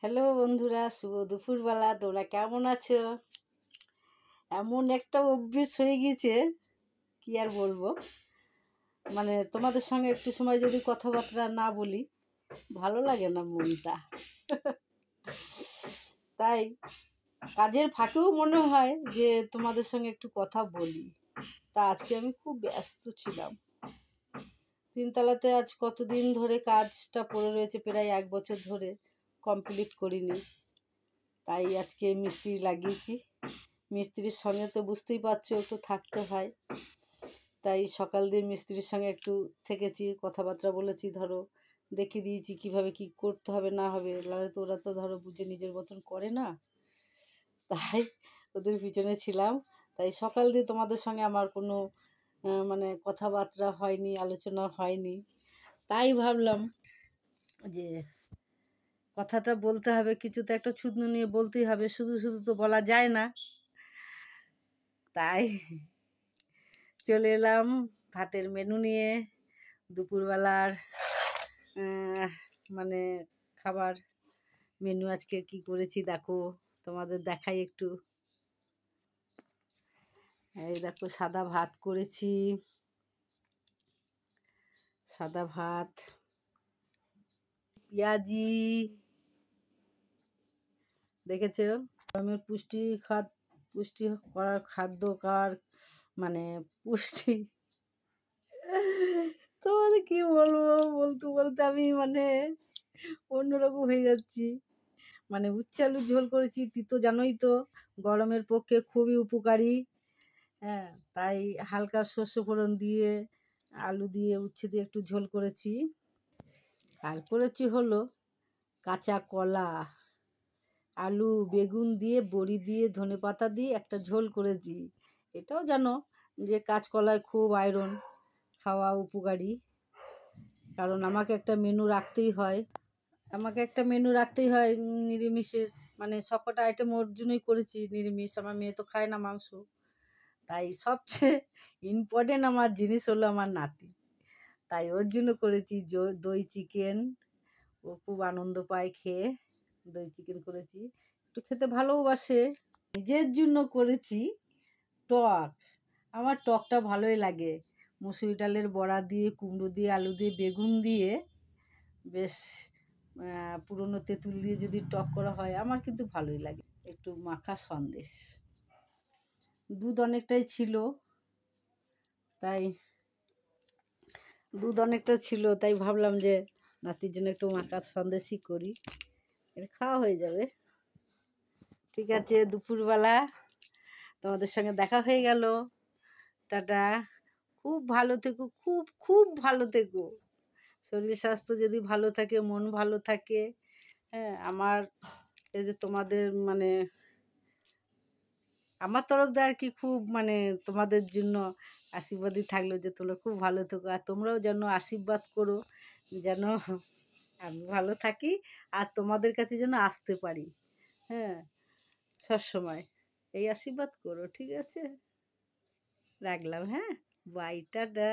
Hello বন্ধুরা, শুভ দুপুরবেলা। তোমরা কেমন আছো? এমন একটা অভ্যেস হয়ে গিয়েছে, কি আর বলবো। মানে তোমাদের সঙ্গে একটু সময় যদি কথাবার্তা না বলি, ভালো লাগে না মনটা। তাই কাজের ফাঁকেও মনে হয় যে তোমাদের সঙ্গে একটু কথা বলি। তা আজকে আমি খুব ব্যস্ত ছিলাম। তিনতলাতে আজ কতদিন ধরে কাজটা পড়ে রয়েছে, প্রায় 1 বছর ধরে কমপ্লিট করিনি। তাই আজকে মিস্ত্রি লাগিয়েছি। মিস্ত্রির সঙ্গে তো বুঝতেই পারছো, একটু থাকতে হয়। তাই সকাল দিয়ে মিস্ত্রির সঙ্গে একটু থেকেছি, কথাবার্তা বলেছি, ধরো দেখিয়ে দিয়েছি কীভাবে কী করতে হবে না হবে। নাহলে তো ওরা তো ধরো বুঝে নিজের মতন করে না, তাই ওদের পিছনে ছিলাম। তাই সকাল দিয়ে তোমাদের সঙ্গে আমার কোনো মানে কথাবার্তা হয়নি, আলোচনা হয়নি। তাই ভাবলাম যে কথাটা বলতে হবে, কিছু তো একটা ছুতনু নিয়ে বলতেই হবে, শুধু শুধু তো বলা যায় না। তাই চলে এলাম ভাতের মেনু নিয়ে। দুপুরবেলার মানে খাবার মেনু আজকে কি করেছি দেখো, তোমাদের দেখাই একটু। এই দেখো, সাদা ভাত করেছি, সাদা ভাত, পেঁয়াজি। দেখেছো, গরমের পুষ্টি করার খাদ্যকার, মানে পুষ্টি, তোমাদের কি বলবো, বলতে বলতে আমি মানে অন্যরকম হয়ে যাচ্ছি। মানে উচ্ছে আলুর ঝোল করেছি, তিতো জানোই তো গরমের পক্ষে খুবই উপকারী। হ্যাঁ, তাই হালকা শস্য ফোড়ন দিয়ে আলু দিয়ে উচ্ছে দিয়ে একটু ঝোল করেছি। আর করেছি হলো কাঁচা কলা, আলু বেগুন দিয়ে বড়ি দিয়ে ধনেপাতা দিয়ে একটা ঝোল করেছি। এটাও জানো যে কাঁচকলায় খুব আয়রন, খাওয়া উপকারী। কারণ আমাকে একটা মেনু রাখতেই হয়, নিরামিষের। মানে সবকটা আইটেম ওর জন্যই করেছি নিরামিষ, আমার মেয়ে তো খায় না মাংস। তাই সবচেয়ে ইম্পর্টেন্ট আমার জিনিস হলো আমার নাতি, তাই ওর জন্য করেছি দই চিকেন। ও খুব আনন্দ পায় খেয়ে। দই চিকেন করেছি, একটু খেতে ভালোবাসে। নিজের জন্য করেছি টক। আমার টকটা ভালোই লাগে, মুসুরি ডালের বড়া দিয়ে, কুমড়ো দিয়ে, আলু দিয়ে, বেগুন দিয়ে, বেশ পুরনো তেঁতুল দিয়ে যদি টক করা হয় আমার কিন্তু ভালোই লাগে। একটু মাখা সন্দেশ, দুধ অনেকটাই ছিল, তাই ভাবলাম যে নাতির জন্য একটু মাখা সন্দেশই করি, এটা খাওয়া হয়ে যাবে। ঠিক আছে, দুপুরবেলা তোমাদের সঙ্গে দেখা হয়ে গেল। টাটা, খুব ভালো থেকো, খুব খুব ভালো থেকো। শরীর স্বাস্থ্য যদি ভালো থাকে, মন ভালো থাকে, হ্যাঁ, আমার এই যে তোমাদের মানে আমার তরফ দিয়ে আর কি, খুব মানে তোমাদের জন্য আশীর্বাদই থাকলো যে তোমরা খুব ভালো থেকো। আর তোমরাও যেন আশীর্বাদ করো যেন আমি ভালো থাকি আর তোমাদের কাছে যেন আসতে পারি, হ্যাঁ, সবসময় এই আশীর্বাদ করো। ঠিক আছে, রাখলাম, হ্যাঁ, বাই, টাটা।